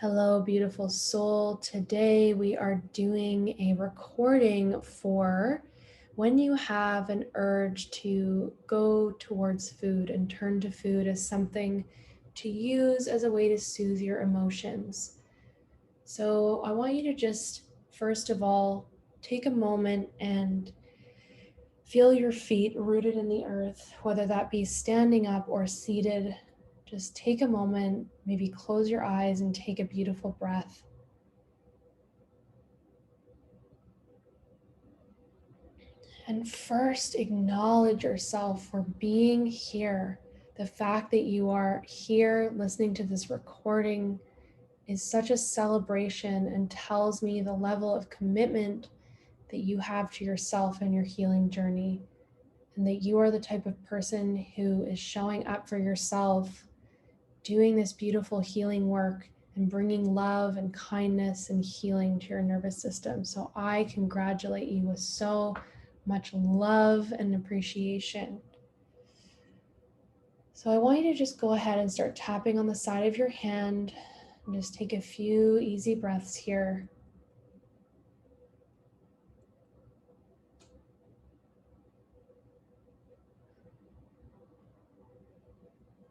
Hello, beautiful soul. Today we are doing a recording for when you have an urge to go towards food and turn to food as something to use as a way to soothe your emotions. So I want you to just, first of all, take a moment and feel your feet rooted in the earth, whether that be standing up or seated. Just take a moment, maybe close your eyes and take a beautiful breath. And first, acknowledge yourself for being here. The fact that you are here listening to this recording is such a celebration and tells me the level of commitment that you have to yourself and your healing journey, and that you are the type of person who is showing up for yourself, doing this beautiful healing work and bringing love and kindness and healing to your nervous system. So I congratulate you with so much love and appreciation. So I want you to just go ahead and start tapping on the side of your hand and just take a few easy breaths here.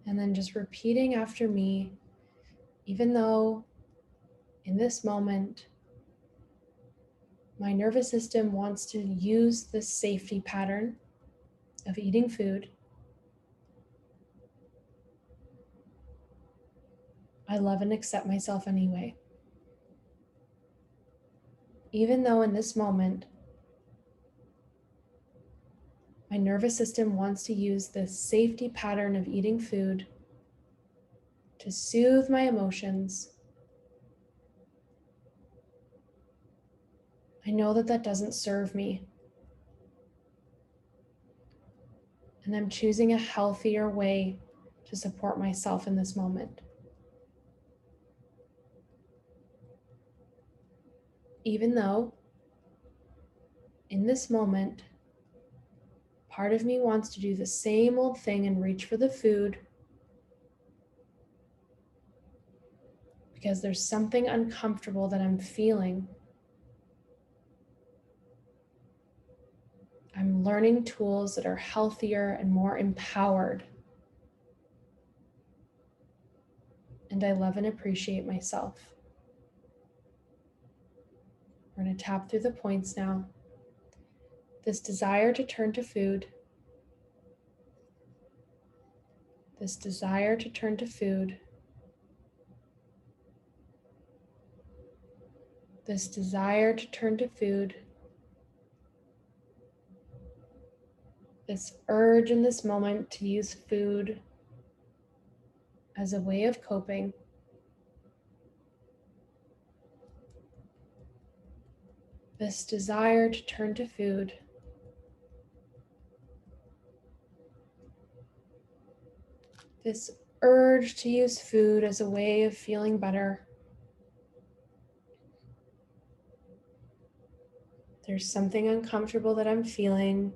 And then just repeating after me, even though in this moment, my nervous system wants to use this safety pattern of eating food, I love and accept myself anyway. Even though in this moment, my nervous system wants to use this safety pattern of eating food to soothe my emotions, I know that that doesn't serve me. And I'm choosing a healthier way to support myself in this moment. Even though in this moment, part of me wants to do the same old thing and reach for the food because there's something uncomfortable that I'm feeling. I'm learning tools that are healthier and more empowered. And I love and appreciate myself. We're going to tap through the points now. This desire to turn to food. This desire to turn to food. This desire to turn to food. This urge in this moment to use food as a way of coping. This desire to turn to food. This urge to use food as a way of feeling better. There's something uncomfortable that I'm feeling,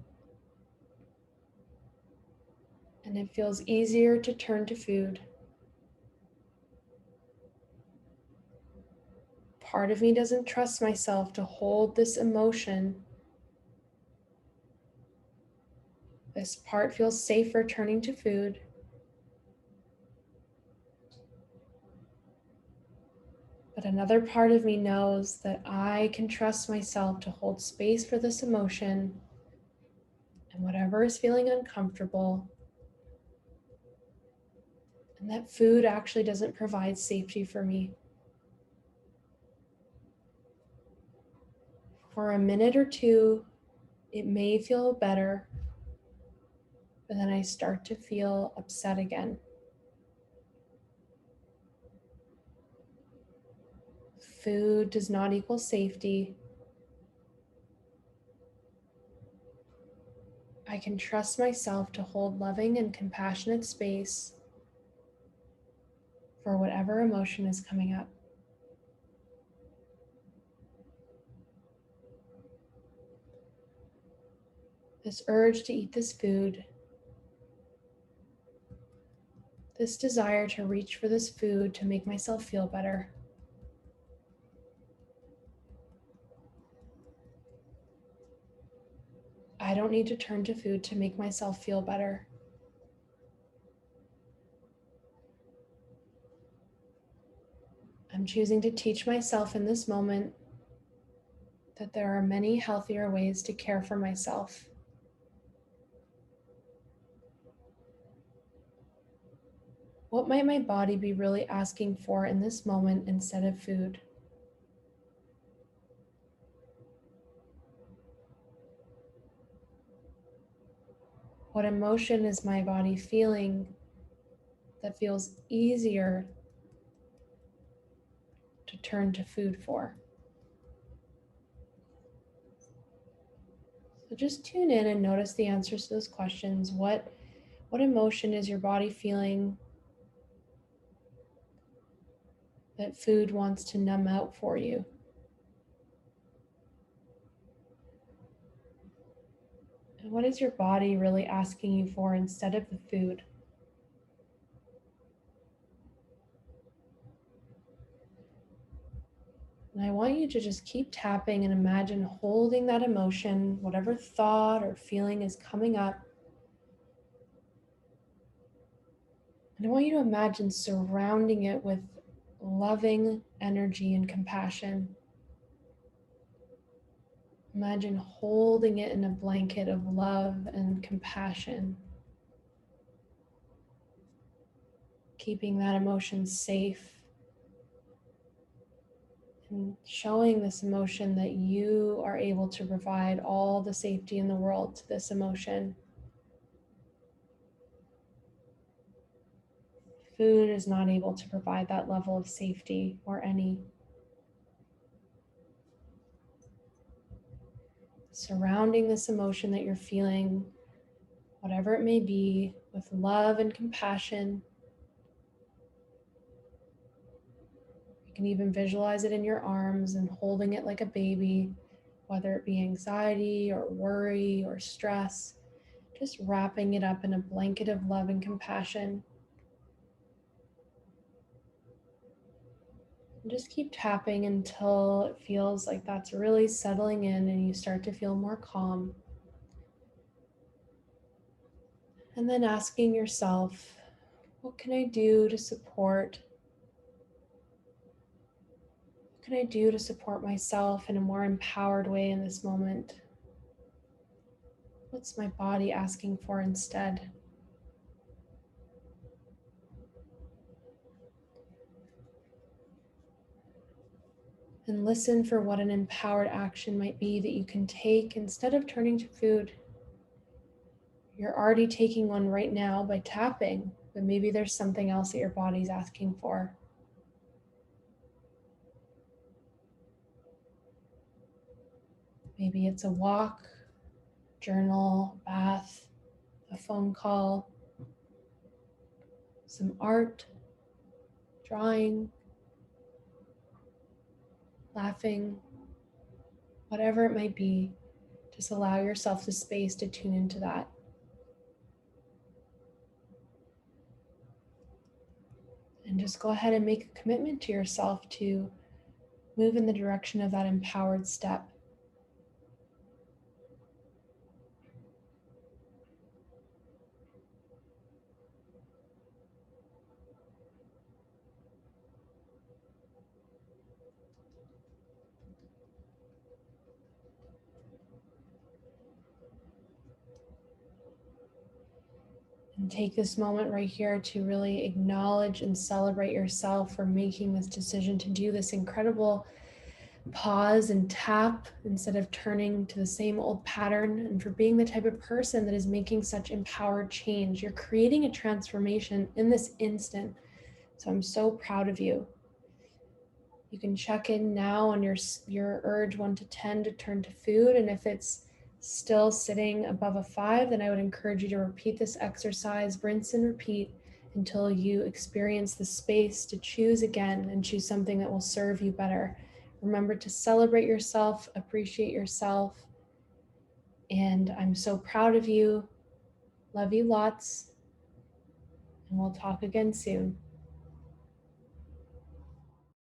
and it feels easier to turn to food. Part of me doesn't trust myself to hold this emotion. This part feels safer turning to food. But another part of me knows that I can trust myself to hold space for this emotion and whatever is feeling uncomfortable, and that food actually doesn't provide safety for me. For a minute or two, it may feel better, but then I start to feel upset again. Food does not equal safety. I can trust myself to hold loving and compassionate space for whatever emotion is coming up. This urge to eat this food, this desire to reach for this food to make myself feel better. I don't need to turn to food to make myself feel better. I'm choosing to teach myself in this moment that there are many healthier ways to care for myself. What might my body be really asking for in this moment instead of food? What emotion is my body feeling that feels easier to turn to food for? So just tune in and notice the answers to those questions. What emotion is your body feeling that food wants to numb out for you? And what is your body really asking you for instead of the food? And I want you to just keep tapping and imagine holding that emotion, whatever thought or feeling is coming up. And I want you to imagine surrounding it with loving energy and compassion. Imagine holding it in a blanket of love and compassion, keeping that emotion safe and showing this emotion that you are able to provide all the safety in the world to this emotion. Food is not able to provide that level of safety or any. Surrounding this emotion that you're feeling, whatever it may be, with love and compassion. You can even visualize it in your arms and holding it like a baby, whether it be anxiety or worry or stress, just wrapping it up in a blanket of love and compassion. And just keep tapping until it feels like that's really settling in and you start to feel more calm. And then asking yourself, what can I do to support? What can I do to support myself in a more empowered way in this moment? What's my body asking for instead? And listen for what an empowered action might be that you can take instead of turning to food. You're already taking one right now by tapping, but maybe there's something else that your body's asking for. Maybe it's a walk, journal, bath, a phone call, some art, drawing, laughing, whatever it might be. Just allow yourself the space to tune into that. And just go ahead and make a commitment to yourself to move in the direction of that empowered step. And take this moment right here to really acknowledge and celebrate yourself for making this decision to do this incredible pause and tap instead of turning to the same old pattern, and for being the type of person that is making such empowered change. You're creating a transformation in this instant. So I'm so proud of you. You can check in now on your urge 1 to 10 to turn to food, and if it's still sitting above a 5, then I would encourage you to repeat this exercise, rinse and repeat until you experience the space to choose again and choose something that will serve you better. Remember to celebrate yourself, appreciate yourself, and I'm so proud of you. Love you lots, and we'll talk again soon.